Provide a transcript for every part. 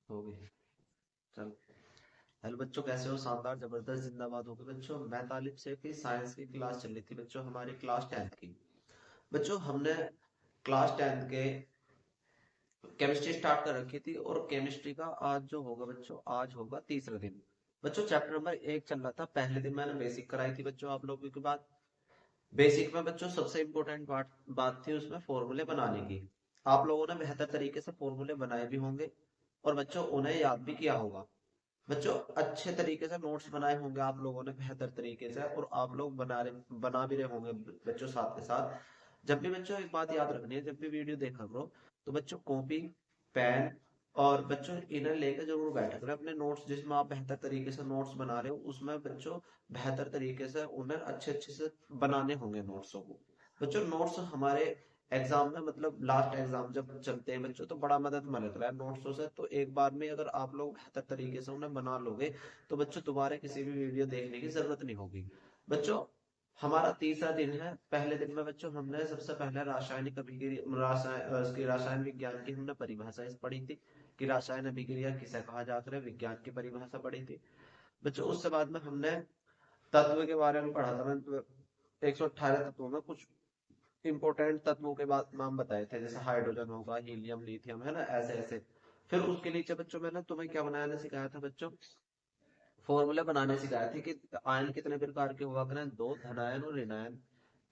हो गई। चल। हेलो बच्चों, कैसे हो? शानदार, जबरदस्त, जिंदाबाद हो गए बच्चों। मैं तालिब से की साइंस की क्लास चल रही थी बच्चों, हमारी क्लास 10th की। बच्चों हमने क्लास 10th के केमिस्ट्री स्टार्ट कर रखी थी, और केमिस्ट्री का आज जो होगा बच्चों, आज होगा तीसरा दिन। बच्चों चैप्टर नंबर 1 चल रहा था। पहले दिन मैंने बेसिक कराई थी बच्चों आप लोगों के बाद। बेसिक में बच्चों सबसे इंपॉर्टेंट बात थी उसमें फॉर्मूले बनाने की। आप लोगों ने बेहतर तरीके से फॉर्मूले बनाए भी होंगे, और बच्चों उन्हें याद भी किया होगा। बच्चों अच्छे तरीके से नोट्स बनाए होंगे आप लोगों ने बेहतर तरीके से, और आप लोग बना भी रहे होंगे बच्चों साथ के साथ। जब भी बच्चों एक बात याद रखनी है, जब भी वीडियो देखा करो तो बच्चों कॉपी, पेन और बच्चों इन्हें लेकर जरूर बैठा करें। अपने नोट्स जिसमें आप बेहतर तरीके से नोट्स बना रहे हो, उसमें बच्चों बेहतर तरीके से उन्हें अच्छे अच्छे से बनाने होंगे नोट्सों को। बच्चों नोट्स हमारे एग्जाम में, मतलब लास्ट एग्जाम जब चलते हैं बच्चों, तो बड़ा मदद मिलता है नोट्सों से। तो एक बार में अगर आप लोग बेहतर तरीके से उन्हें बना लोगे, तो बच्चों दोबारा किसी भी वीडियो देखने की जरूरत नहीं होगी। बच्चों हमारा तीसरा दिन है। पहले दिन में बच्चों हमने सबसे पहले रासायनिक अभिक्रिया, उसकी रसायन विज्ञान की हमने परिभाषा इस पढ़ी थी कि रासायन अभिक्रिया किसे कहा जाता है, विज्ञान की परिभाषा पढ़ी थी बच्चों। उसके बाद में हमने तत्व के बारे में पढ़ा था। मैं 118 तत्वों में कुछ इंपॉर्टेंट तत्वों के बाद नाम बताए थे, जैसे हाइड्रोजन होगा, हीलियम, लिथियम, है ना, ऐसे ऐसे। फिर उसके नीचे बच्चों मैंने तुम्हें क्या बनाने सिखाया था बच्चों? फॉर्मूले बनाने सिखाए थे कि आयन कितने प्रकार के हुआ करें, दो, धनायन और ऋणायन,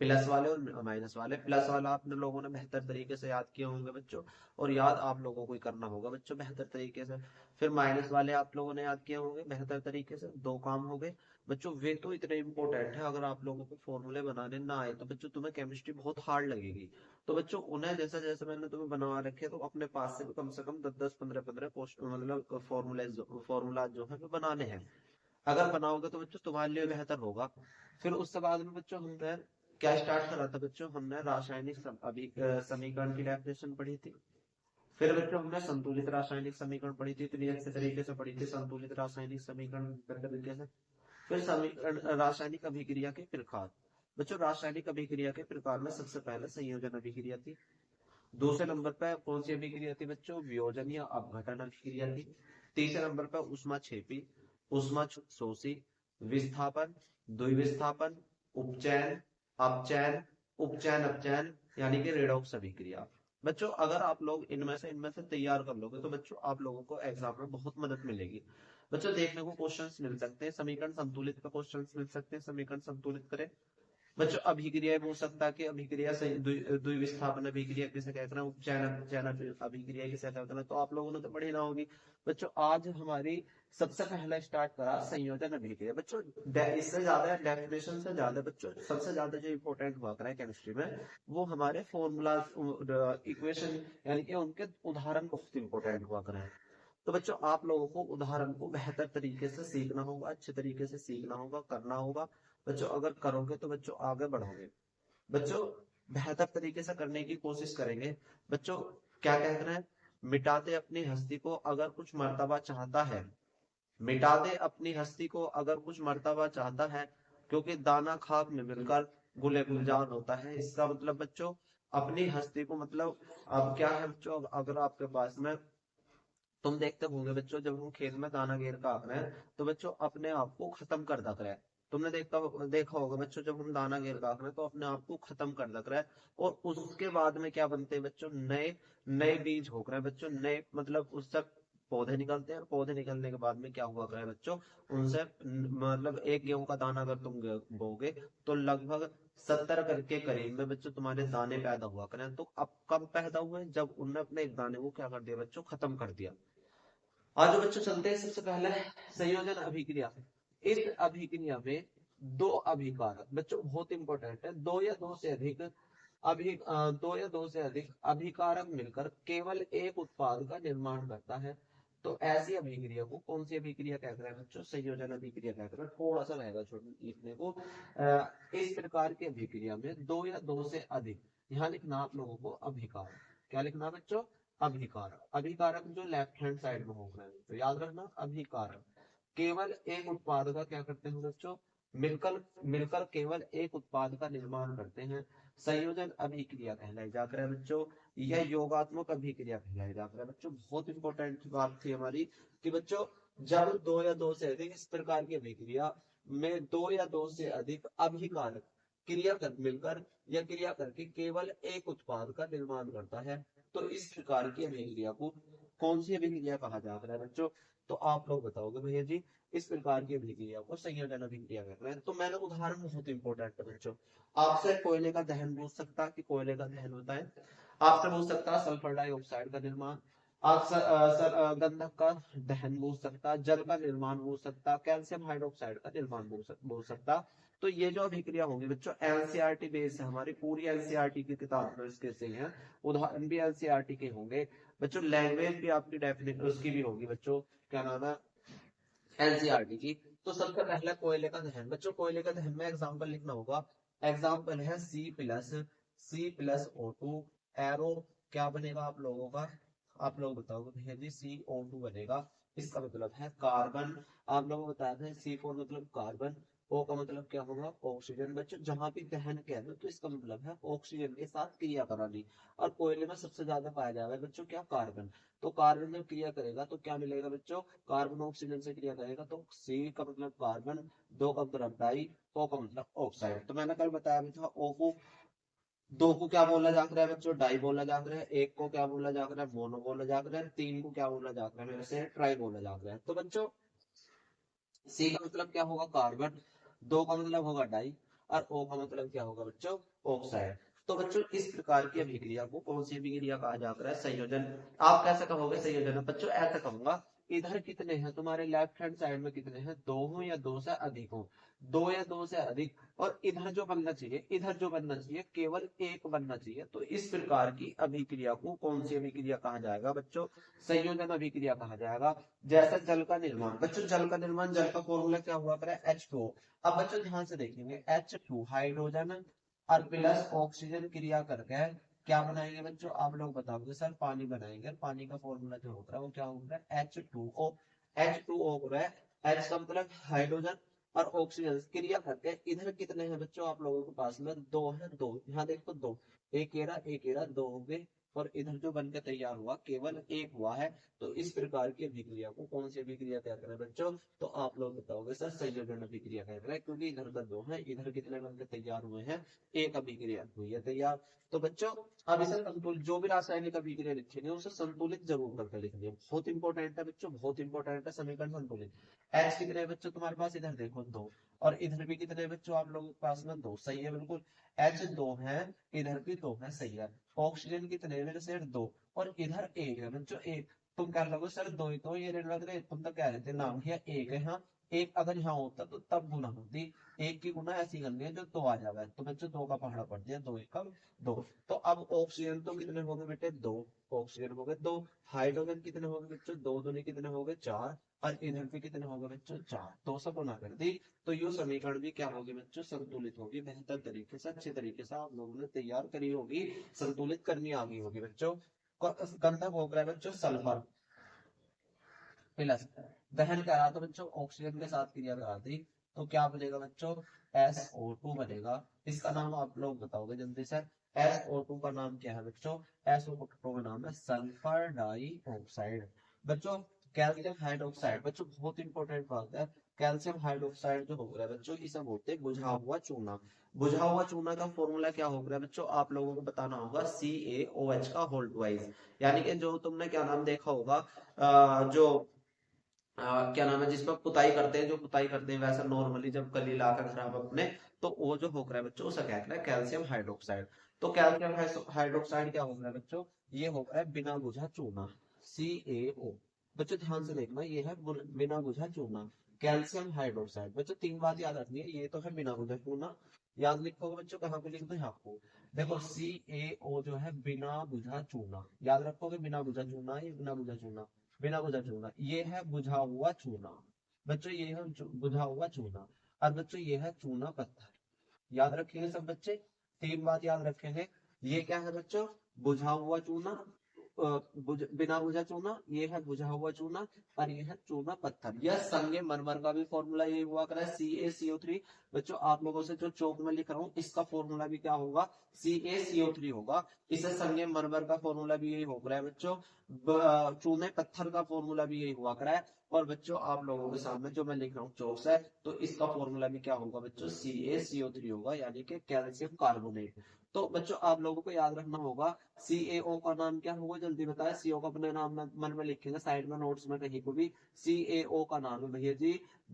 प्लस वाले और माइनस वाले। प्लस वाला आपने लोगों ने बेहतर तरीके से याद किए होंगे बच्चों, और याद आप लोगों को ही करना होगा बच्चों बेहतर तरीके से। फिर माइनस वाले आप लोगों ने याद किए होंगे बेहतर तरीके से। दो काम हो गए बच्चों, वे तो इतने इंपॉर्टेंट है। अगर आप लोगों को फॉर्मूले बनाने ना आए तो बच्चों तुम्हें केमिस्ट्री बहुत हार्ड लगेगी। तो बच्चों उन्हें जैसा जैसे मैंने तुम्हें बनवा रखे, तो अपने पास से कम 10 10 15 15 मतलब फॉर्मूला जो है वो बनाने हैं। अगर बनाओगे तो बच्चों तुम्हारे लिए बेहतर होगा। फिर उसके बाद में बच्चों हमने क्या स्टार्ट करा था बच्चों? हमने रासायनिक समीकरण की डेफिनेशन पढ़ी थी। फिर बच्चों हमने संतुलित रासायनिक समीकरण पढ़ी थी, इतनी अच्छे तरीके से पढ़ी थी संतुलित रासायनिक समीकरण बेहतर तरीके से। फिर समीकरण रासायनिक अभिक्रिया के प्रकार। बच्चों रासायनिक अभिक्रिया के प्रकार में सबसे पहले संयोजन अभिक्रिया थी। दूसरे नंबर पर कौन सी अभिक्रिया थी बच्चों? वियोजन या अपघटन अभिक्रिया थी। तीसरे नंबर पर ऊष्माक्षेपी, ऊष्मा शोषी, विस्थापन, द्विविस्थापन, उपचयन, अपचयन, उपचयन अपचयन, यानी कि रेडॉक्स अभिक्रिया। बच्चों अगर आप लोग इनमें से तैयार कर लोगे, तो बच्चों आप लोगों को एग्जाम में बहुत मदद मिलेगी। बच्चों देखने को क्वेश्चंस मिल सकते हैं, समीकरण संतुलित का क्वेश्चंस मिल सकते हैं, समीकरण संतुलित करें। बच्चों अभिक्रिया हो सकता है कि अभिक्रिया से द्विविस्थापन अभिक्रिया किसे कहते हैं, उपचयन अभिक्रिया किसे कहते हैं, तो आप लोगों ने तो पढ़ी ना होगी। बच्चों आज हमारी सबसे पहला स्टार्ट करा संयोजन अभिक्रिया। बच्चों इससे ज्यादा डेफिनेशन से ज्यादा बच्चों सबसे ज्यादा जो इंपॉर्टेंट हुआ करा है केमिस्ट्री में, वो हमारे फॉर्मूला, इक्वेशन, यानी कि उनके उदाहरण बहुत इंपॉर्टेंट हुआ करा है। तो बच्चों आप लोगों को उदाहरण को बेहतर तरीके से सीखना होगा, अच्छे तरीके से सीखना होगा, करना होगा। बच्चों अगर करोगे तो बच्चों आगे बढ़ोगे। बच्चों बेहतर तरीके से करने की कोशिश करेंगे। बच्चों क्या कहते हैं? मिटा दे अपनी हस्ती को अगर कुछ मर्तबा चाहता है, मिटा दे अपनी हस्ती को अगर कुछ मर्तबा चाहता है, क्योंकि दाना खाक में मिलकर गुले गुलजान होता है। इसका मतलब बच्चों अपनी हस्ती को, मतलब अब क्या है बच्चों, अगर आपके पास में, तुम देखते होंगे बच्चों जब हम खेत में दाना घेर का आकर हैं, तो बच्चों अपने आप को खत्म कर दक रहा है। तुमने देखा होगा बच्चों, जब हम दाना घेर का आकर हैं तो अपने आप को खत्म कर दक रहा है। और उसके बाद में क्या बनते हैं बच्चों? नए नए बीज हो रहे हैं बच्चों, नए मतलब उससे पौधे निकलते हैं। और पौधे निकलने के बाद में क्या हुआ करे बच्चों? उनसे मतलब एक गेहूं का दाना अगर तुम बोगे, तो लगभग 70 करके करीब में बच्चों तुम्हारे दाने पैदा हुआ करें। तो अब कब पैदा हुए? जब उनने अपने एक दाने को क्या कर दिया बच्चों? खत्म कर दिया। आज जो बच्चों चलते हैं सबसे पहले संयोजन अभिक्रिया। इस अभिक्रिया में दो अभिकारक बच्चों बहुत इंपॉर्टेंट है, दो या दो से अधिक अभिकारक मिलकर केवल एक उत्पाद का निर्माण करता है। तो ऐसी अभिक्रिया को कौन सी अभिक्रिया कहते हैं बच्चों? संयोजन अभिक्रिया कहते हैं। थोड़ा सा रहेगा छोटे लिखने को। इस प्रकार की अभिक्रिया में दो या दो से अधिक, यहाँ लिखना आप लोगों को अभिकारक। क्या लिखना बच्चों? अभिकारक। अभिकारक जो लेफ्ट हैंड साइड में होगा, तो याद रखना अभिकारक केवल एक उत्पाद का क्या करते हैं बच्चों? मिलकर मिलकर केवल एक उत्पाद का निर्माण करते हैं, संयोजन अभिक्रिया कहलाई जाकर है बच्चों। यह योगात्मक अभिक्रिया कहलाई जाकर है बच्चों। बहुत इंपॉर्टेंट बात थी हमारी कि बच्चों जब दो या दो से अधिक इस प्रकार की अभिक्रिया में दो या दो से अधिक अभिकारक क्रिया कर मिलकर या क्रिया करके केवल एक उत्पाद का निर्माण करता है, तो इस प्रकार की अभिक्रिया को कौन सी अभिक्रिया कहा जाता है बच्चों? तो आप लोग बताओगे भैया जी, इस प्रकार की अभिक्रिया को संयोजन अभिक्रिया कहते हैं। तो मैंने उदाहरण बहुत इंपॉर्टेंट है बच्चों। आपसे कोयले का दहन पूछ सकता है कि कोयले का दहन होता है। आपसे पूछ सकता है सल्फर डाइऑक्साइड का निर्माण। गंधक का दहन पूछ सकता, जल का निर्माण पूछ सकता, कैल्शियम हाइड्रोक्साइड का निर्माण पूछ सकता। तो ये जो अभिक्रिया होगी बच्चों एनसीईआरटी बेस है, हमारी पूरी एनसीईआरटी की किताब में इसके से है, उदाहरण भी एनसीईआरटी के होंगे बच्चों। लैंग्वेज भी आपकी डेफिनेट उसकी भी होगी बच्चों, क्या नाम है, एनसीईआरटी की। तो सबसे पहला कोयले का दहन बच्चों, कोयले का दहन में एग्जांपल लिखना होगा। एग्जांपल है C+O2 एरो, क्या बनेगा आप लोगों का, आप लोग बताओगे भैया जी CO2 बनेगा। इसका मतलब है कार्बन। आप लोगों को बताया था C4 मतलब कार्बन, O का मतलब क्या होगा, ऑक्सीजन। बच्चों जहां भी दहन किया है तो इसका मतलब है ऑक्सीजन के साथ क्रिया करानी। और कोयले में सबसे ज्यादा पाया जाएगा बच्चों क्या, कार्बन। तो कार्बन जब क्रिया करेगा तो क्या मिलेगा बच्चों, कार्बन ऑक्सीजन से क्रिया करेगा तो C का मतलब कार्बन, दो का मतलब डाई, O का मतलब ऑक्साइड। तो मैंने कल बताया भी था O को, दो को क्या बोला जाता है बच्चों, डाई बोला जाता है। एक को क्या बोला जाता है, मोनो बोला जाता है। तीन को क्या बोला जाता है मेरे से, ट्राई बोला जाता है। तो बच्चों सी का मतलब क्या होगा, कार्बन, दो का मतलब होगा डाई, और ओ का मतलब क्या होगा बच्चों, ऑक्साइड। तो बच्चों इस प्रकार की अभिक्रिया को कौन सी अभिक्रिया कहा जाता है, संयोजन। आप कैसे कहोगे संयोजन बच्चों, ऐसा कहूंगा इधर कितने हैं तुम्हारे लेफ्ट हैंड साइड में, कितने हैं, दो हो या दो से अधिक हो, दो या दो से अधिक, और इधर जो बनना चाहिए, इधर जो बनना चाहिए केवल एक बनना चाहिए। तो इस प्रकार की अभिक्रिया को कौन सी अभिक्रिया कहा जाएगा बच्चों, संयोजन अभिक्रिया कहा जाएगा। जैसे जल का निर्माण बच्चों, जल का निर्माण, जल का फॉर्मूला क्या हुआ करे, H2O। अब बच्चों ध्यान से देखेंगे, H2 हाइड्रोजन और प्लस ऑक्सीजन क्रिया करके क्या बनाएंगे बच्चों, आप लोग बताओगे सर पानी बनाएंगे। पानी का फॉर्मूला जो होता है वो क्या होता है, H2O। H2O हो रहा है, H का मतलब हाइड्रोजन और ऑक्सीजन क्रिया करके इधर कितने हैं बच्चों आप लोगों के पास में, दो है, दो यहाँ देखो दो, एक एरा दो हो गए, और इधर जो बनकर तैयार हुआ केवल एक हुआ है। तो इस प्रकार की अभिक्रिया को कौन सी अभिक्रिया कहते हैं बच्चों, तो आप लोग बताओगे सर संयोजन अभिक्रिया कहते हैं, क्योंकि इधर उधर दो है, इधर कितने बनकर तैयार हुए हैं, एक अभिक्रिया हुई है तैयार। तो बच्चों अब इसे संतुलित, जो भी रासायनिक अभिक्रिया लिखेंगे उसे संतुलित जरूर करके लिखेंगे, बहुत इंपॉर्टेंट है बच्चों, बहुत इंपॉर्टेंट है समीकरण संतुलित। एच कितने हैं बच्चों तुम्हारे पास, इधर देखो दो, और इधर भी कितने हैं बच्चों आप लोगों के पास में, दो, सही है बिल्कुल। एच दो है, इधर भी दो है, सही है। ऑक्सीजन कितने मेरे से, दो, और इधर एक है बच्चों, एक। तुम कह रहे सर दो ही तो ये रेड लग रहे, तुम तो कह रहे थे नाम किया एक है, हाँ एक अगर यहाँ होता तो तब गुना होती, एक की गुना ऐसी करनी है जो दो आ जाएगा, तो बच्चों दो का पहाड़ा पड़ दिया, दो एक का दो। तो अब ऑक्सीजन तो कितने हो गए बेटे, दो, ऑक्सीजन हो गए दो। हाइड्रोजन कितने हो गए बच्चों, दो दूनी कितने हो गए, चार, और इधर भी कितने हो गए बच्चों, चार, दो से गुना कर दी। तो ये समीकरण भी क्या होगी बच्चों, संतुलित होगी, बेहतर तरीके से, अच्छे तरीके से आप लोगों ने तैयार करी होगी, संतुलित करनी आ गई होगी बच्चों। गंधक हो गया बच्चों सल्फर प्लस, दहन करा तो बच्चों ऑक्सीजन के साथ क्रिया करा दी, तो क्या बनेगा बच्चों, SO2 बनेगा। इसका नाम आप लोग बताओगे जल्दी से, SO2 का नाम क्या है बच्चों, SO2 का नाम है सल्फर डाइऑक्साइड। बच्चों कैल्शियम हाइड्रोक्साइड, बच्चों बहुत इंपॉर्टेंट बात है, कैल्शियम हाइड्रोक्साइड जो हो रहा है बच्चों इसे बोलते हैं बुझा हुआ चूना। बुझा हुआ चूना का फॉर्मूला क्या हो रहा है बच्चों, आप लोगों को बताना होगा CaOH का होल ट्वाइस, यानी कि जो तुमने क्या नाम देखा होगा, जो क्या नाम है जिसमें पुताई करते हैं, जो पुताई करते हैं वैसा नॉर्मली जब कली लाकर घर हम अपने, तो वो जो हो रहा है बच्चों उसे कहते हैं कैल्शियम हाइड्रोक्साइड। तो कैल्शियम हाइड्रोक्साइड क्या हो रहा है बच्चों, ये हो रहा है बिना बुझा चूना, CaO। बच्चों ध्यान से देखना, ये है बिना बुझा चूना, कैल्शियम हाइड्रोक्साइड। बच्चों तीन बात याद रखनी है, ये तो है बिना बुझा चूना, याद लिखोगे बच्चों कहाँ पे लिख दो, यहाँ को देखो CaO जो है बिना बुझा चूना, याद रखोगे बिना बुझा चूना, ये बिना बुझा चूना, बिना बुझा चूना, ये है बुझा हुआ चूना। बच्चों ये है बुझा हुआ चूना, और बच्चों ये है चूना पत्थर। याद रखेंगे सब बच्चे, तीन बात याद रखेंगे, ये क्या है बच्चों, बुझा हुआ चूना, बिना बुझा चूना, ये है बुझा हुआ चूना, और ये है चूना पत्थर। यह संगे मरमर का भी फॉर्मूला ये हुआ करा है CaCO3। बच्चों आप लोगों से जो चौक में लिख रहा हूँ इसका फॉर्मूला भी क्या होगा, CaCO3 होगा। इसे संगे मरमर का फॉर्मूला भी यही हो रहा है बच्चों। चूने पत्थर का फॉर्मूला भी यही हुआ करा है। और बच्चों आप लोगों के सामने जो मैं लिख रहा हूँ चौक से, तो इसका फॉर्मूला भी क्या होगा बच्चों, CaCO3 होगा, यानी कि कैल्शियम कार्बोनेट। तो बच्चों आप लोगों को याद रखना होगा CaO का नाम क्या होगा, जल्दी बताए। CO का अपने नाम मन में लिखेंगे साइड में नोट्स में कहीं को भी। CaO का नाम है भैया जी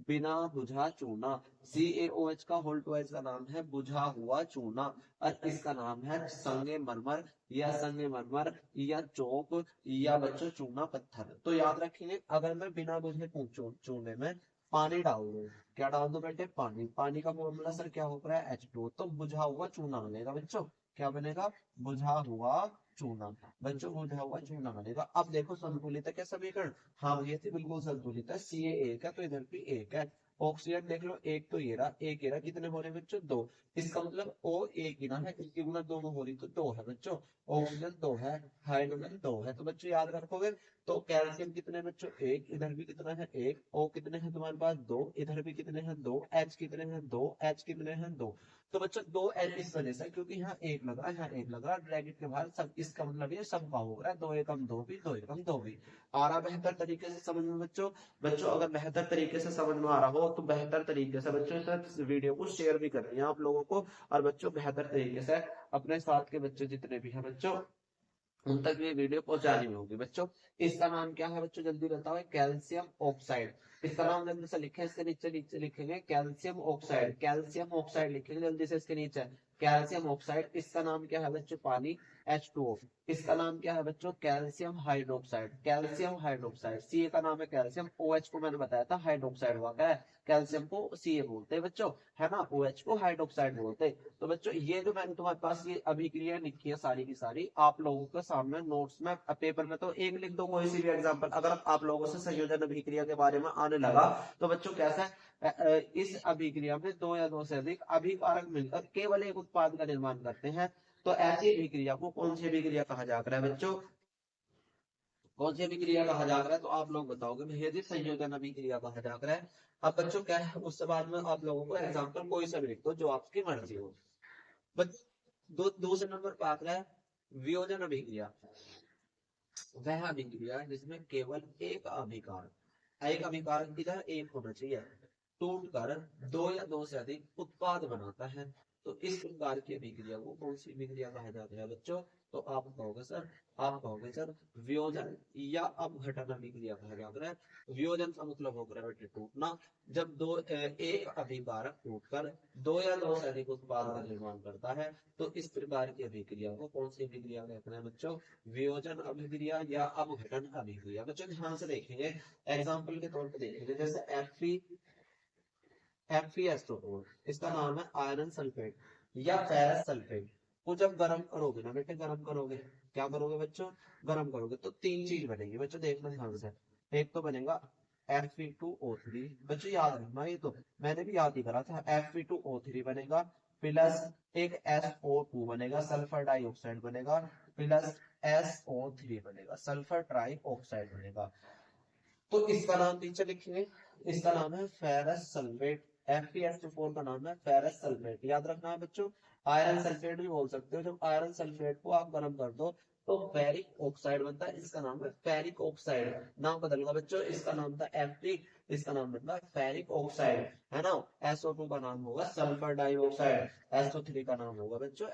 बिना बुझा चूना। CaOH का होल ट्वाइस का नाम है बुझा हुआ चूना, और इसका नाम है संगे मरमर, या संगे मरमर, या चौक, या बच्चों चूना पत्थर। तो याद रखेंगे, अगर मैं बिना बुझे चूने में पानी डाल दूं, क्या डाल दो बेटे, पानी। पानी का फॉर्मूला सर क्या होगा है, H2O। तो बुझा हुआ चूना बनेगा बच्चों, क्या बनेगा, बुझा हुआ चूना। बच्चों बुझा हुआ चूना बनेगा। अब देखो संतुलित है क्या समीकरण, हाँ ये थी बिल्कुल संतुलित है। Ca एक है तो इधर भी एक है। ऑक्सीजन देख लो, एक तो ये रहा, एक ये रहा, कितने हो रहे बच्चों, दो। इसका मतलब O एक गिना है, इसकी गुना दोनों हो रही तो दो है बच्चों। ऑक्सीजन दो है, हाइड्रोजन दो है। तो बच्चों याद रखोगे, तो कैल्शियम कितने बच्चों, एक, इधर भी कितना है एक, O कितने हैं तुम्हारे पास, दो, इधर भी कितने हैं दो, H कितने हैं दो, H कितने हैं दो। तो बच्चों दो H इस वजह से क्योंकि यहाँ एक लग रहा है, यहाँ एक लग रहा है, ब्रैकेट के बाहर सब, इसका मतलब ये सब का हो रहा है, दो एकम दो भी, दो एकम दो भी। आ रहा बेहतर तरीके से समझ में बच्चों। बच्चों अगर बेहतर तरीके से समझ में आ रहा हो तो बेहतर तरीके से बच्चों इस वीडियो को शेयर भी करनी है आप लोगों को, और बच्चों बेहतर तरीके से अपने साथ के बच्चे जितने भी हैं बच्चों उन तक ये वीडियो पहुंचानी होगी बच्चों। इसका नाम क्या है बच्चों, जल्दी बताओ, कैल्शियम ऑक्साइड। इसका नाम जल्दी से लिखें, इसके नीचे नीचे लिखेंगे कैल्शियम ऑक्साइड, कैल्शियम ऑक्साइड लिखेंगे जल्दी से इसके नीचे, कैल्शियम ऑक्साइड। इसका नाम क्या है बच्चों, पानी, H2O। इसका नाम क्या है बच्चों, calcium hydroxide, calcium hydroxide. Ca का नाम है कैल्शियम, OH को मैंने बताया था हाइड्रोक्साइड हुआ क्या है, कैल्शियम को Ca बोलते हैं बच्चों, है ना, OH को हाइड्रोक्साइड बोलते हैं। तो बच्चों ये जो मैंने तुम्हारे पास ये अभिक्रिया लिखी है सारी की सारी आप लोगों के सामने नोट्स में पेपर में, तो एक लिख दो कोई सी भी एग्जांपल। अगर आप लोगों से संयोजन अभिक्रिया के बारे में आने लगा तो बच्चों कैसा है, इस अभिक्रिया में दो या दो से अधिक अभिकारक मिलकर केवल एक उत्पाद का निर्माण करते हैं। तो ऐसी अभिक्रिया को कौन सी अभिक्रिया कहा जाता है बच्चों, कौन सी अभिक्रिया कहा जा रहा है, तो आप लोग बताओगे भैया जी संयोजन अभिक्रिया कहा जा रहा है। अब बच्चों क्या है, उसके बाद में आप लोगों को एग्जांपल कोई सा भी लिख दो जो आपकी मर्जी हो। दूसरे नंबर पर आता है वियोजन अभिक्रिया। वह अभिक्रिया जिसमें केवल एक अभिकारक इधर एक होना चाहिए, टूट कर दो या दो से अधिक उत्पाद बनाता है। तो इस प्रकार की अभिक्रिया को कौन सी अभिक्रिया कहा जाता है बच्चों, तो आप कहोगे सर वियोजन या अपघटन अभिक्रिया कहा जाता है। वियोजन का मतलब होगा बेटे टूटना। जब एक अभिकारक टूटकर दो या दो से अधिक उत्पाद का निर्माण करता है, तो इस प्रकार की अभिक्रिया को कौन सी अभिक्रिया कहते हैं बच्चों, वियोजन अभिक्रिया या अपघटन अभिक्रिया। बच्चों ध्यान से देखेंगे, एग्जाम्पल के तौर पर देखेंगे, जैसे FeSO4, इसका नाम है आयरन सल्फेट या फेरस सल्फेट। को जब गर्म करोगे ना बेटे, गर्म करोगे, क्या करोगे बच्चों, गर्म करोगे तो तीन चीज बनेगी बच्चों, देखना ध्यान से। एक तो बनेगा Fe2O3, बच्चों याद रखना, ये तो मैंने भी याद ही करा था, Fe2O3 बनेगा, प्लस एक SO2 बनेगा, सल्फर डाइऑक्साइड बनेगा, प्लस SO3 बनेगा, सल्फर ट्राइऑक्साइड बनेगा। तो इसका नाम नीचे लिखेंगे, इसका नाम है फेरस सल्फेट। FeSO4 का नाम है फेरस सल्फेट, याद रखना है बच्चों। आयरन सल्फेट भी बोल सकते हो, जब आयरन सल्फेट को आप गर्म कर दो तो फेरिक ऑक्साइड बनता है, इसका नाम है फेरिक ऑक्साइड। नाम बदलूंगा बच्चों, इसका नाम था Fe, इसका नाम बनता है फेरिक ऑक्साइड, है ना। SO2 का नाम होगा सल्फर डाइऑक्साइड, SO3 का नाम होगा बच्चों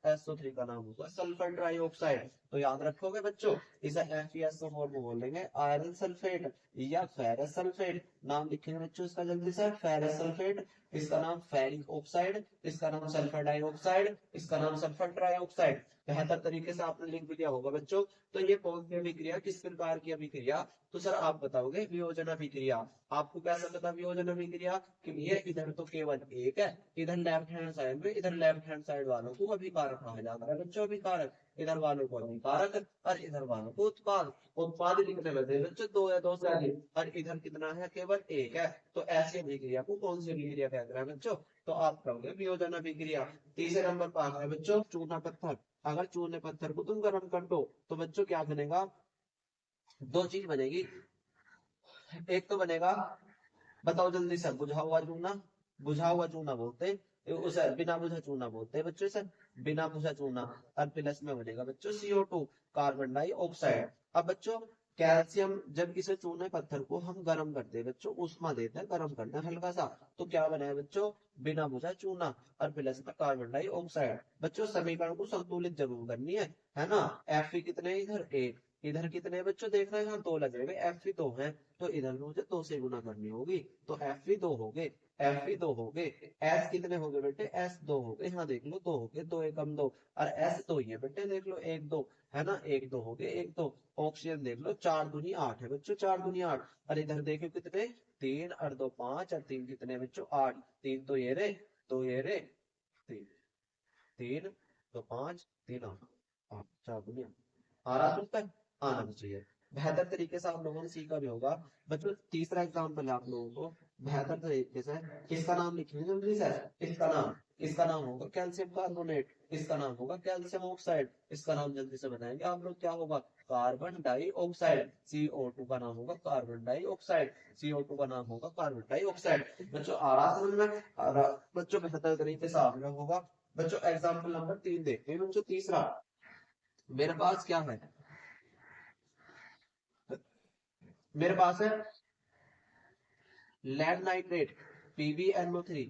SO3 का नाम होगा सल्फर डाइऑक्साइड। तो याद रखोगे बच्चों, इसे FeSO4 को बोलेंगे आयरन सल्फेट या फेरस सल्फेट। नाम लिखेंगे बच्चों इसका जल्दी से, फेरस सल्फेट, इसका नाम फेरिक ऑक्साइड, इसका नाम सल्फर डाइऑक्साइड, इसका नाम सल्फर ट्राइऑक्साइड। बेहतर तरीके से आपने लिख दिया होगा बच्चों। तो ये कौन सी अभिक्रिया, किस प्रकार की अभिक्रिया, तो सर आप बताओगे वियोजन अभिक्रिया। आपको कैसे पता वियोजन अभिक्रिया, कि ये इधर तो केवल एक है, इधर लेफ्ट हैंड साइड में, इधर लेफ्ट हैंड साइड वालों को अभिकारक कहा जाता है बच्चों, अभिकारक, इधर वालों को अभिकारक और इधर वालों को उत्पाद। उत्पाद लिखने लगे बच्चों दो या दो से अधिक, और इधर कितना है, केवल एक है। तो ऐसी अभिक्रिया को कौन सी अभिक्रिया कहते हैं बच्चों, तो आप कहोगे वियोजन अभिक्रिया। तीसरे नंबर पर आता है बच्चों चूना पत्थर। अगर चूने पत्थर को तुम गर्म कर दो तो बच्चों क्या बनेगा, दो चीज बनेगी। एक तो बनेगा, बताओ जल्दी से, बुझा हुआ चूना। बुझा हुआ चूना बोलते हैं उसे, बिना बुझा चूना बोलते हैं बच्चों इसे, बिना बुझा चूना। और प्लस में बनेगा बच्चों CO2, कार्बन डाइऑक्साइड। अब बच्चों कैल्शियम, जब इसे चूने पत्थर को हम गर्म करते हैं बच्चों, उष्मा देते हैं, गर्म करते हैं हल्का सा, तो क्या बना है बच्चों, बिना बुझा चूना और प्लस में कार्बन डाइऑक्साइड। बच्चों समीकरण को संतुलित जरूर करनी है ना। Fe कितने, इधर एक, इधर कितने हैं बच्चों, देख रहे हैं यहाँ दो लगे हुए, Fe दो है, तो इधर मुझे दो से गुना करनी होगी, तो Fe दो हो गए, Fe दो हो गए। S कितने हो गए बेटे, S दो हो गए, यहाँ देख लो दो हो गए, दो एकम दो, और S दो ही है बेटे, देख लो एक दो, है ना, एक दो हो गए, एक दो। ऑक्सीजन देख लो, चार दूनी आठ है बच्चों, चार दूनी आठ। और इधर देखो कितने, तीन और दो पांच, और तीन कितने बच्चों, आठ। तीन तो ये रे, दो ये रे, तीन, तीन दो पांच, तीन आठ, आठ चार दूनी आठ। आ रहा तुम तक, आना भी चाहिए। बेहतर तरीके से आप लोगों ने सीखा भी होगा बच्चों। तीसरा एग्जाम्पल है आप लोगों को बेहतर तरीके से, इसका नाम लिखिए जल्दी से। इसका नाम होगा कैल्शियम कार्बोनेट, इसका नाम होगा कैल्शियम ऑक्साइड, इसका नाम जल्दी से बताएंगे आप लोग, क्या होगा, कार्बन डाइऑक्साइड। CO2 का नाम होगा कार्बन डाइऑक्साइड, CO2 का नाम होगा कार्बन डाइऑक्साइड। बच्चों आ रहा समझ में, आ रहा बच्चों, बेहतर तरीके से आप लोग होगा। बच्चों एग्जाम्पल नंबर 3 देखते हैं बच्चों। तीसरा मेरे पास क्या है, मेरे पास है लेड नाइट्रेट, PbNO3।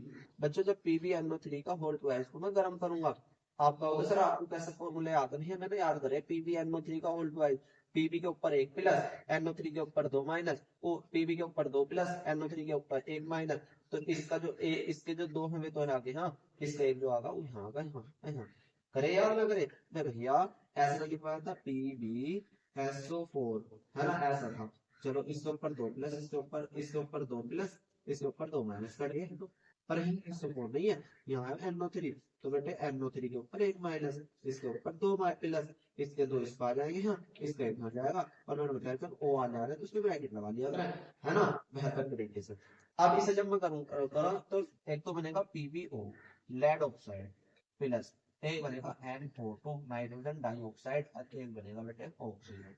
बच्चों जब PbNO3 का होल ट्वाइस को मैं गर्म करूंगा, आप कहोगे सर आपको कैसे फॉर्मूले याद नहीं है, मैंने याद करे, PbNO3 का होल ट्वाइस, Pb के ऊपर एक प्लस, NO3 के ऊपर दो माइनस, ओ Pb के ऊपर दो प्लस, NO3 के ऊपर एक माइनस। तो इसका जो इसके जो दो हैं वे तो आगे, हाँ, इसका एक जो आगा वो यहाँ आगा, यहाँ करे यार ना करे, मैं भैया ऐसा लिखवाया था PbSO4, है ना, ऐसा था। चलो इसके ऊपर दो प्लस, इसके ऊपर दो प्लस, इसके ऊपर दो माइनस कर दिए, तो पर SO4 नहीं है, यहाँ है NO3, तो बेटे NO3 के ऊपर एक माइनस, इसके ऊपर दो प्लस, इसके दो इस आ जाएंगे, यहाँ इसका एक आ जाएगा, और मैंने बताया जब O आ जाएगा तो उसमें ब्रैकेट लगा दिया है ना, बेहतर तरीके से। अब इसे जब मैं करूँ तो एक तो बनेगा PbO, लेड ऑक्साइड, प्लस एक बनेगा N42, नाइट्रोजन डाइऑक्साइड, और एक बनेगा बेटे ऑक्सीजन।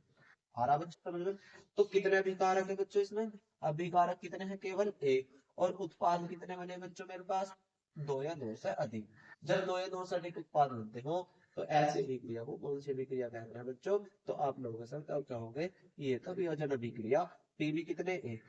हरा बच्चा समझ में। तो कितने अभिकारक है बच्चों इसमें, अभिकारक कितने हैं, केवल एक। और उत्पाद कितने बने बच्चों मेरे पास, दो या दो से अधिक। जब दो या दो से अधिक उत्पाद बनते हो तो ऐसी अभिक्रिया को कौन सी अभिक्रिया कहते हैं बच्चों, तो आप लोगों के साथ क्या कहोगे, ये तो वियोजन अभिक्रिया। पीवी कितने, एक,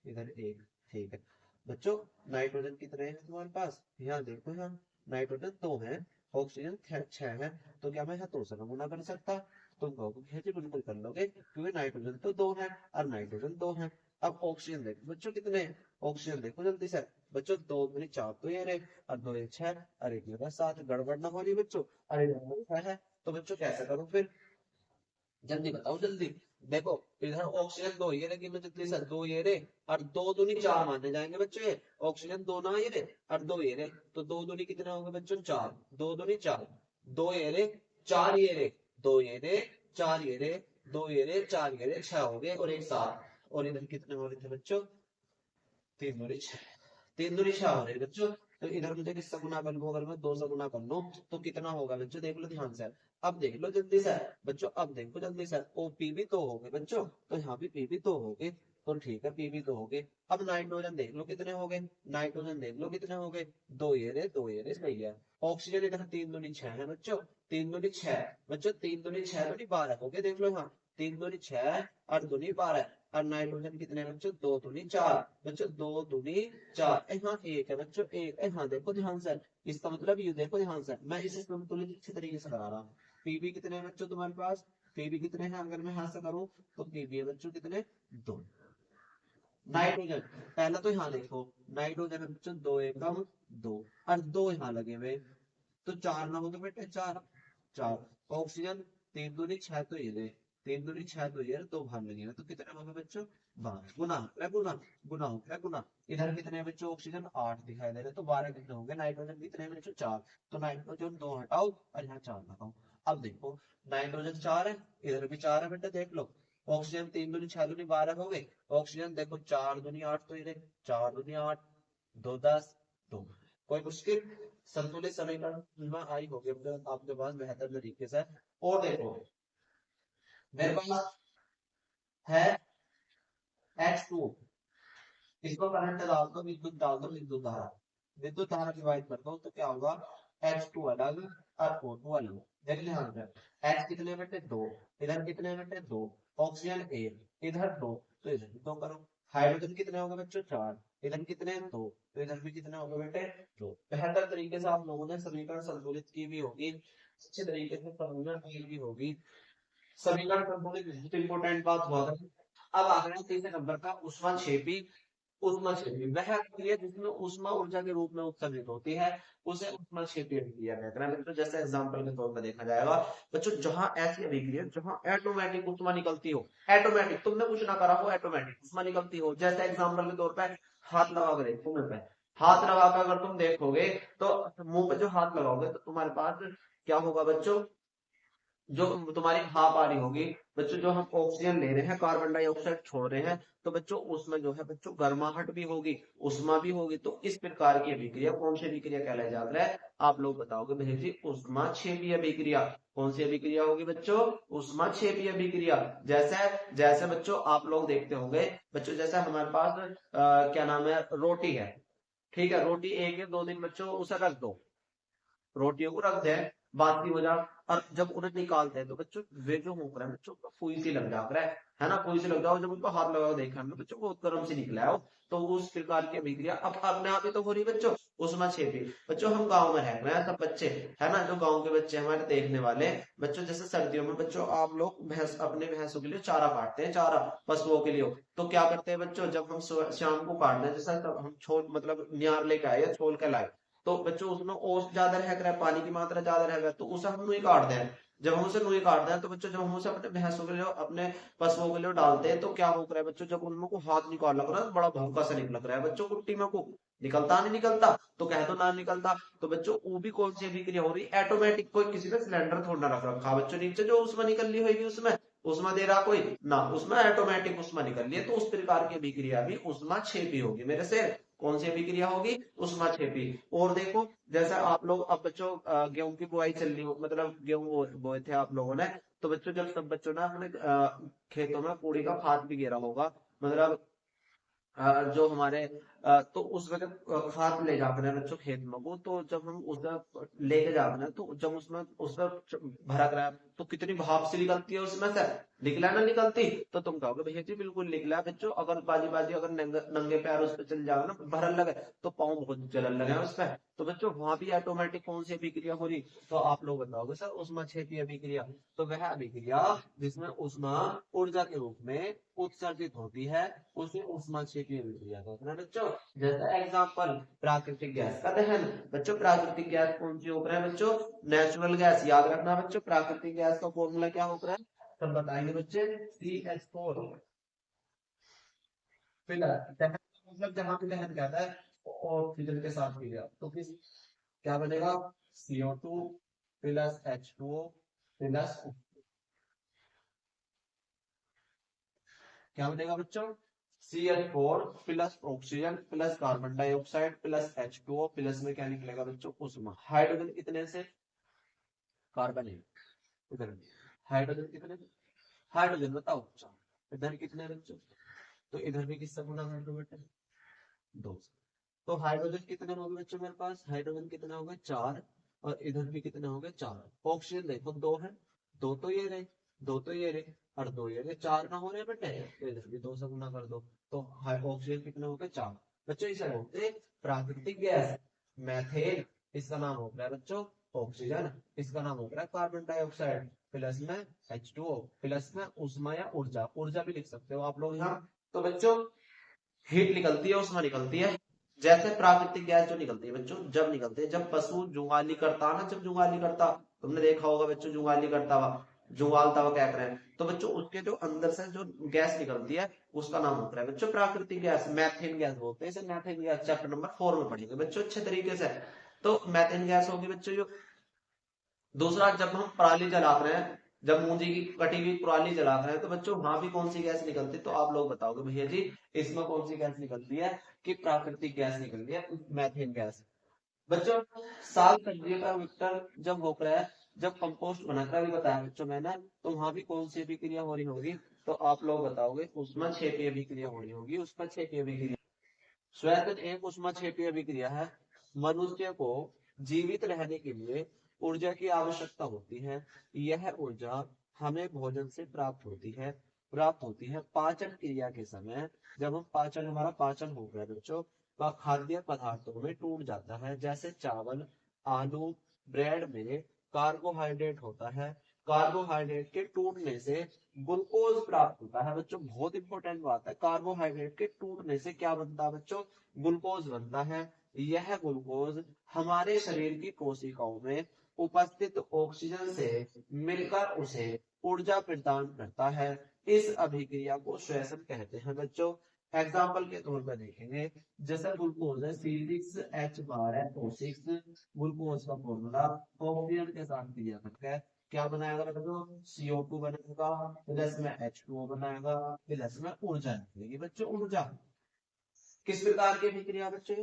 इधर एक, ठीक है बच्चों। नाइट्रोजन कितने हैं तुम्हारे पास, यहाँ देखो, यहाँ नाइट्रोजन दो है, ऑक्सीजन छह है, तो क्या मैं यहाँ दो से गुना कर सकता, तुम कहोगे भैया जी बिल्कुल कर लोगे, क्योंकि नाइट्रोजन तो दो है और नाइट्रोजन दो है। अब ऑक्सीजन देखो बच्चों कितने हैं, ऑक्सीजन देखो जल्दी से बच्चों, दो दूनी चार तो ये रहे, और दो ये छह, और एक ये सात, गड़बड़ ना हो रही बच्चों, अरे छह है, तो बच्चों कैसे करूं फिर, जल्दी बताओ जल्दी। देखो इधर ऑक्सीजन दो ये रे, गिनो जल्दी से, दो ये रे, और दो दूनी चार माने जाएंगे बच्चों, ये ऑक्सीजन दो ना ये रे, और दो ये रे, तो दो दूनी कितने होंगे बच्चों, चार, दो दूनी चार, दो ये रे, चार ये रे, दो ये रे, चार ये रे, दो ये रे, चार ये रे, छह हो गए, और एक सात। और इधर कितने हो रहे थे बच्चों, तीन दूनी छह, तीन दूनी छह हो रहे बच्चों। तो इधर मुझे किससे गुना कर लूं, अगर मैं दो से गुना कर लूं तो कितना होगा बच्चों, देख लो ध्यान से। अब देख लो जल्दी से बच्चों, अब देखो जल्दी से, ओ पी भी तो हो गए बच्चों, तो यहाँ भी पी भी तो हो गए, तो ठीक है पी भी तो हो गए। अब नाइट्रोजन देख लो कितने हो गए, नाइट्रोजन देख लो कितने हो गए, दो ये रे सही है। ऑक्सीजन इधर तीन दूनी छह है बच्चों, तीन दूनी छह, बच्चों तीन दूनी छह दूनी बारह हो गए, देख लो यहाँ, तीन दूनी छह और दूनी बारह, और नाइट्रोजन कितने हैं बच्चों, दो दूनी चार, बच्चों दो दूनी चार, यहाँ एक है बच्चों, एक यहाँ देखो ध्यान से, इसका मतलब ये देखो ध्यान से, मैं इसे संतुलित अच्छे तरीके से करा रहा हूँ। पीबी कितने हैं बच्चों तुम्हारे पास, पीबी कितने हैं, अगर मैं यहाँ से करूँ तो पीबी है बच्चों कितने, दो। नाइट्रोजन पहला तो यहाँ देखो, नाइट्रोजन है बच्चों दो एकम दो, और दो यहाँ लगे हुए, तो चार ना हो गए बेटे, चार, चार। ऑक्सीजन तीन दूनी छह तो ये दे, तीन दूनी छह तो ये दो भाग लगे हुए, तो कितने हो गए बच्चों, बारह। गुना है गुना, गुना हो गया गुना। इधर कितने हैं बच्चों, ऑक्सीजन आठ दिखाई दे रहे, तो बारह कितने हो गए, नाइट्रोजन कितने हैं बच्चों, चार, तो नाइट्रोजन दो हटाओ और यहाँ चार लगाओ। अब देखो नाइट्रोजन चार है, इधर भी चार है बेटा, देख लो। ऑक्सीजन तीन दूनी छह दूनी बारह हो गए, ऑक्सीजन देखो चार दूनी आठ, तो ये चार दूनी आठ, दो दस, दो, कोई मुश्किल, संतुलित समीकरण में आई होगी आपके पास बेहतर तरीके से। और देखो मेरे पास है H2, इसको करंट डाल दो, विद्युत डाल दो, विद्युत धारा डिवाइड कर दो तो क्या होगा, H2 अलग और O2 अलग। देख ले यहाँ पे H कितने बटे 2, इधर कितने बटे 2, ऑक्सीजन 1, इधर 2, तो इधर भी 2 करो। हाइड्रोजन कितने होंगे बच्चों 4, इधर कितने 2, तो इधर भी कितने होंगे बेटे 2। बेहतर तरीके से आप लोगों ने समीकरण संतुलित की भी होगी, अच्छे तरीके से समझना भी होगी। समीकरण संतुलित बहुत इंपॉर्टेंट बात हुआ था। अब आ गया तीसरे नंबर का ऊष्माक्षेपी। ऊष्माक्षेपी वह क्रिया जिसमें ऊष्मा ऊर्जा के रूप में उत्सर्जित होती है उसे ऊष्माक्षेपी अभिक्रिया कहते हैं। बच्चों जैसे एग्जांपल के तौर पर देखा जाएगा बच्चों, जहां ऐसी अभिक्रिया जहां ऑटोमेटिक ऊष्मा निकलती हो, ऑटोमेटिक तुमने कुछ ना करा हो, ऑटोमेटिक ऊष्मा निकलती हो। जैसे एग्जांपल के तौर पर हाथ लगा कर देखो मुंह पे, हाथ लगाकर अगर तुम देखोगे तो मुंह पे जो हाथ लगाओगे तो तुम्हारे पास क्या होगा बच्चों, जो तुम्हारी भाप आ रही होगी बच्चों, जो हम ऑक्सीजन ले रहे हैं, कार्बन डाइऑक्साइड छोड़ रहे हैं, तो बच्चों उसमें जो है बच्चों गर्माहट भी होगी, उष्मा भी होगी। तो इस प्रकार की अभिक्रिया कौन सी अभिक्रिया कहलाई जाती है, आप लोग बताओगे भैया जी, उष्माक्षेपी अभिक्रिया। कौन सी अभिक्रिया होगी बच्चों, उष्माक्षेपी अभिक्रिया। जैसे जैसे बच्चों आप लोग देखते होंगे बच्चों, जैसे हमारे पास क्या नाम है, रोटी है, ठीक है, रोटी एक या दो दिन बच्चों उसे रख दो, रोटियों को रख दे, बासी हो जा, और जब उन्हें निकालते हैं तो बच्चों वे जो हो रहा है बच्चों फुई सी लग जा रहा है ना, फुई सी लग जाओ, जब उनको हाथ लगा देखा हमने बच्चों बहुत गर्म से निकला है वो, तो उस प्रकार की अभिक्रिया अब अपने आप ही तो हो रही है बच्चों, उसमें छेपी। बच्चों हम गांव में रह रहे हैं सब बच्चे, है ना, जो गांव के बच्चे हमारे देखने वाले बच्चों, जैसे सर्दियों में बच्चों आप लोग भैंस, अपने भैंसों के लिए चारा काटते हैं, चारा पशुओं के लिए, तो क्या करते हैं बच्चों, जब हम शाम को काटते हैं, जैसे हम छोल मतलब नियार लेके आए या छोल के लाए, तो बच्चों उसमें ओस ज्यादा रह रहा है, पानी की मात्रा ज्यादा रह रहा है, तो उसे हम नहीं काटते हैं। जब हम उसे नहीं काटते हैं तो बच्चों जब हम उसे अपने भैंसों के लिए, अपने पशुओं के लिए डालते हैं, तो क्या हो रहा है बच्चों, जब उनमें को हाथ निकाल लग रहा है, बड़ा भूखा सा निकल रहा है बच्चों, कुट्टी में को निकलता नहीं निकलता, तो कह दो ना निकलता, तो बच्चों वो भी कौन सी अभिक्रिया हो रही है, ऑटोमेटिक। कोई किसी ने सिलेंडर थोड़ा रख रखा बच्चों नीचे जो उसमें निकल ली होगी, उसमें उसमें दे रहा कोई ना, उसमें ऑटोमेटिक उसमें निकल रही है, तो उस प्रकार की अभिक्रिया भी उष्मा छेपी होगी मेरे से। कौन सी अभिक्रिया होगी, उष्मा छेपी। और देखो जैसा आप लोग अब बच्चों गेहूं की बुआई चल रही हो, मतलब गेहूं बोए थे आप लोगों ने, तो बच्चों जब सब बच्चों ने अपने खेतों में पूड़ी का खाद भी गिरा होगा, मतलब जो हमारे तो उस वक्त खाद ले जाते हैं बच्चों खेत में को, तो जब हम उसमें लेके जाते हैं तो जब उसमें भरा रहा है तो कितनी भाप से निकलती है उसमें से, निकला ना निकलती, तो तुम कहोगे भैया जी बिल्कुल निकला है बच्चों, अगर बाजी बाजी अगर नंगे पैर उस पर चल जाओगे ना, भरन लगे तो पाँव बहुत जलन लगे उस पर, तो बच्चों वहां भी ऑटोमेटिक कौन सी अभिक्रिया हो रही, तो आप लोग बताओगे सर उष्मा छेपी अभिक्रिया। तो वह अभिक्रिया जिसमें उष्मा ऊर्जा के रूप में उत्सर्जित होती है उसे उष्माक्षेपी अभिक्रिया कहते हैं बच्चों। जैसे एग्जांपल प्राकृतिक गैस का दहन। बच्चों प्राकृतिक गैस कौन सी होकर है बच्चों, नेचुरल गैस। याद रखना बच्चों प्राकृतिक गैस का फॉर्मूला क्या होकर है, सब बताएंगे बच्चे, CH4। फिलहाल दहन मतलब जहां पे दहन कहता है ऑक्सीजन के साथ मिलेगा तो किस क्या बनेगा, CO2 प्लस H2O प्लस क्या बनेगा बच्चों, CH4 plus oxygen plus carbon dioxide plus H2O plus में क्या निकलेगा बच्चों, उष्मा। हाइड्रोजन कितने से, कार्बन है इधर, हाइड्रोजन कितने, हाइड्रोजन बताओ बच्चों, इधर कितने बच्चों, तो इधर भी किससे गुना कर दो बेटे, दो से। तो हाइड्रोजन कितने हो गए बच्चों मेरे पास, हाइड्रोजन कितने हो गए 4, और इधर भी कितने हो गए 4। ऑक्सीजन देखो 2 है, दो तो ये रहे, दो तो ये रहे, और दो ये रहे, 4 ना हो रहे बेटे, तो इधर भी 2 से गुना कर दो, तो ऑक्सीजन कितने हो गए 4। बच्चों इसे बोलते हैं प्राकृतिक गैस मैथेन, इसका नाम हो गया बच्चों ऑक्सीजन, इसका नाम हो गया कार्बन डाइऑक्साइड, प्लस में H2O, प्लस में उष्मा या ऊर्जा, ऊर्जा भी लिख सकते हो आप लोग यहाँ। तो बच्चों हीट निकलती है, उसमें निकलती है। जैसे प्राकृतिक गैस जो निकलती है बच्चों, जब निकलती है जब पशु जुगाली करता ना, जब जुगाली करता, तुमने देखा होगा बच्चों जुगाली करता हुआ, जुगालता हुआ क्या करें, तो बच्चों उसके जो अंदर से जो गैस निकलती है उसका नाम होता है बच्चों प्राकृतिक गैस, मैथेन गैस बोलते हैं इसे। मैथेन गैस चैप्टर नंबर 4 में पढ़ेंगे बच्चों अच्छे तरीके से। तो मैथेन गैस होगी बच्चों जो। दूसरा, जब हम पराली जलाते हैं, जब मूंजी की कटी हुई पराली जलाते हैं, तो बच्चों वहां भी कौन सी गैस निकलती है, तो आप लोग बताओगे भैया जी इसमें कौन सी गैस निकलती है, कि प्राकृतिक गैस निकलती है, मैथेन गैस। बच्चों साग सब्जियों का विघटन जब हो रहा है, जब कंपोस्ट बनाकर भी बताया बच्चों मैंने, तो वहां भी कौन सी अभिक्रिया हो रही होगी? तो आप लोग बताओगे उसमें क्षेपीय अभिक्रिया हो रही होगी, उसमें क्षेपीय अभिक्रिया। श्वेत एक उष्मा क्षेपीय अभिक्रिया है। मनुष्य को जीवित रहने के लिए ऊर्जा की आवश्यकता होती है। यह ऊर्जा हमें भोजन से प्राप्त होती है पाचन क्रिया के समय। जब हम पाचन हमारा पाचन हो गया बच्चों, वह खाद्य पदार्थों में टूट जाता है, जैसे चावल, आलू, ब्रेड में कार्बोहाइड्रेट होता है। कार्बोहाइड्रेट के टूटने से ग्लूकोज प्राप्त होता है। बच्चों बहुत इंपॉर्टेंट बात है, कार्बोहाइड्रेट के टूटने से क्या बनता है बच्चों? ग्लूकोज बनता है। यह ग्लूकोज हमारे शरीर की कोशिकाओं में उपस्थित ऑक्सीजन से मिलकर उसे ऊर्जा प्रदान करता है। इस अभिक्रिया को श्वसन कहते हैं बच्चों। एग्जाम्पल के तौर पर देखेंगे, जैसे ग्लूकोज है C6H12O6, ग्लूकोज का फॉर्मूला ऑक्सीजन के साथ क्रिया करता है, क्या बनाएगा बच्चों? CO2 बनेगा, प्लस में H2O बनाएगा, प्लस में ऊर्जा निकलेगी बच्चों, ऊर्जा। किस प्रकार की अभिक्रिया बच्चे?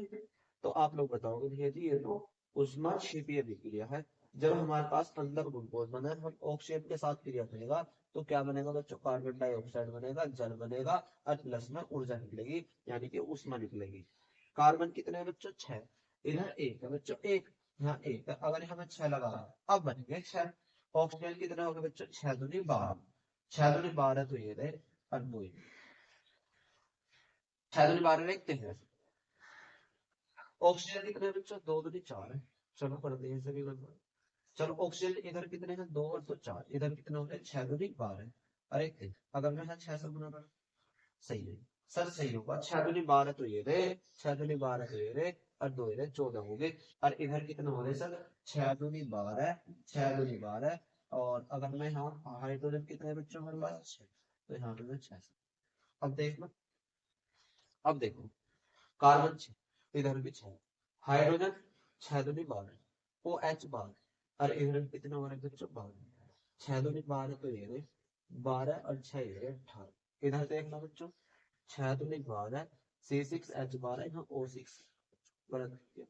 तो आप लोग बताओगे भैया जी ये तो ऊष्माक्षेपीय अभिक्रिया है। जब हमारे पास अंदर ग्लूकोज बना है, हम ऑक्सीजन के साथ क्रिया करेगा तो क्या बनेगा बच्चों? कार्बन डाइऑक्साइड बनेगा, जल बनेगा, और प्लस में ऊर्जा निकलेगी, यानी कि ऊष्मा निकलेगी। कार्बन कितने हैं बच्चों? 6। इधर 1 है बच्चों, 1, यहाँ 1 है। अगर हमें 6 लगा, अब बनेंगे 6। ऑक्सीजन कितने हो गए बच्चों? 6 दूनी 12, 6 दूनी 12 तो ये रहे, और 2 6 दूनी 12 लिखते हैं। ऑक्सीजन कितने हैं बच्चों? 2 दूनी 4 है। चलो करते हैं सभी बंद। चलो ऑक्सीजन इधर कितने हैं? 2 और 2 4, इधर कितने हो गए? 6 दूनी 12। अरे अगर मैं 6 से गुना करूं, सही है सर, सही होगा। 6 दूनी 12 तो ये रहे, 6 दूनी 12 तो ये रहे, और 2 ये रहे, 14 हो गए। और इधर कितने हो रहे सर? 6 दूनी 12, 6 दूनी 12। और अगर मैं यहाँ हाइड्रोजन कितने हैं बच्चों हमारे पास? 6, तो यहाँ पे 6। अब देख लो, अब देखो, कार्बन 6, इधर भी 6, हाइड्रोजन 6 दूनी 12, OH 12, और इधर कितने हो रहे बच्चों? 12, 6 दूनी 12 तो ये रहे, 12 और 6 ये रहे, 18। इधर देखना बच्चों, 6 दूनी 12, C6H12, यहाँ O6 गलत किया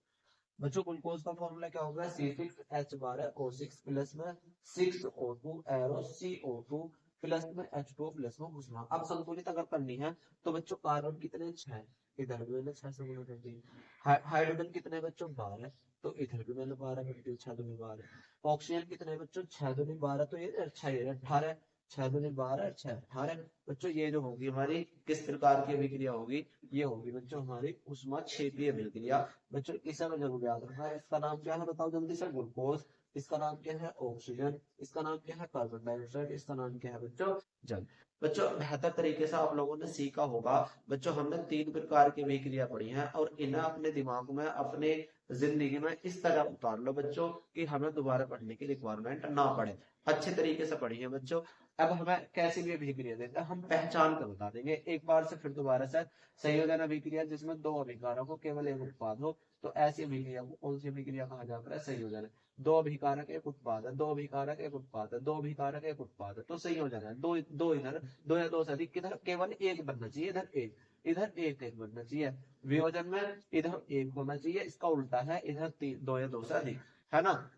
बच्चों। ग्लूकोज का फॉर्मूला क्या होगा? C6H12O6 प्लस में 6O2 एरो CO2 प्लस में H2O प्लस में ऊष्मा। अब संतुलित अगर करनी है तो बच्चों कार्बन कितने? 6, इधर भी मैंने 6 से गुणा कर दी। हाइड्रोजन कितने बच्चों? 12, तो इधर भी मैंने 12 कर दी, 6 दूनी 12। ऑक्सीजन कितने बच्चों? 6 दूनी 12 तो ये 6 ये 18, 6 दूनी 12, 6 18। बच्चों ये जो होगी हमारी किस प्रकार की अभिक्रिया होगी? ये होगी बच्चों हमारी ऊष्मा क्षेपीय अभिक्रिया। बच्चों इसे हमें जरूर याद रखना है। इसका नाम क्या है बताओ जल्दी से? ग्लूकोज। इसका नाम क्या है? ऑक्सीजन। इसका नाम क्या है? Carbon dioxide. इसका नाम क्या है बच्चों? जल। बच्चों बेहतर तरीके से आप लोगों ने सीखा होगा। बच्चों हमने 3 प्रकार की अभिक्रिया पढ़ी है, और इन्हें अपने दिमाग में, अपने जिंदगी में इस तरह उतार लो बच्चों कि हमें दोबारा पढ़ने की रिक्वायरमेंट ना पड़े। अच्छे तरीके से पढ़िए बच्चों। अब हमें कैसी भी अभिक्रिया देते हैं, हम पहचान कर बता देंगे एक बार से, फिर दोबारा से। संयोजन अभिक्रिया जिसमें 2 अभिकारक हो, केवल एक उत्पाद हो, तो ऐसी अभिक्रिया को कौन सी अभिक्रिया कहा जाता है? संयोजन है। 2 अभिकारक एक उत्पाद है, 2 अभिकारक एक उत्पाद है, 2 अभिकारक एक उत्पाद है, तो संयोजन है। दो दो इधर, 2 या 2 से अधिक, किधर केवल एक बनना चाहिए, इधर एक, इधर एक एक बनना चाहिए। वियोजन में इधर एक होना चाहिए, इसका उल्टा है, इधर 2 या 2 से अधिक, है ना।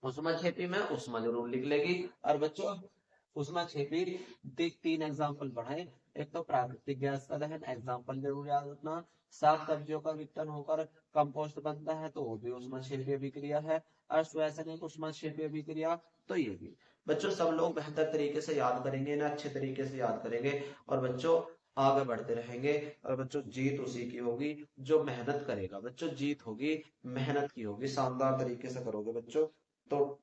उष्मा क्षेपी में उष्मा जरूर लिख लेगी। और बच्चों उष्मा क्षेपी 3 एग्जाम्पल पढ़ाए। एक तो प्राकृतिक गैस का दहन, एग्जाम्पल जरूर याद रखना। साग सब्जियों का विघटन होकर कंपोस्ट बनता है, तो वो भी उष्मा क्षेपीय अभिक्रिया है। और श्वसनिक उष्मा क्षेपीय अभिक्रिया, तो ये भी। बच्चों सब लोग बेहतर तरीके से याद करेंगे ना, अच्छे तरीके से याद करेंगे, और बच्चों आगे बढ़ते रहेंगे। और बच्चों जीत उसी की होगी जो मेहनत करेगा। बच्चों जीत होगी मेहनत की होगी। शानदार तरीके से करोगे बच्चों तो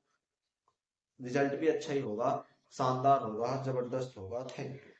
रिजल्ट भी अच्छा ही होगा, शानदार होगा, जबरदस्त होगा। Thank you.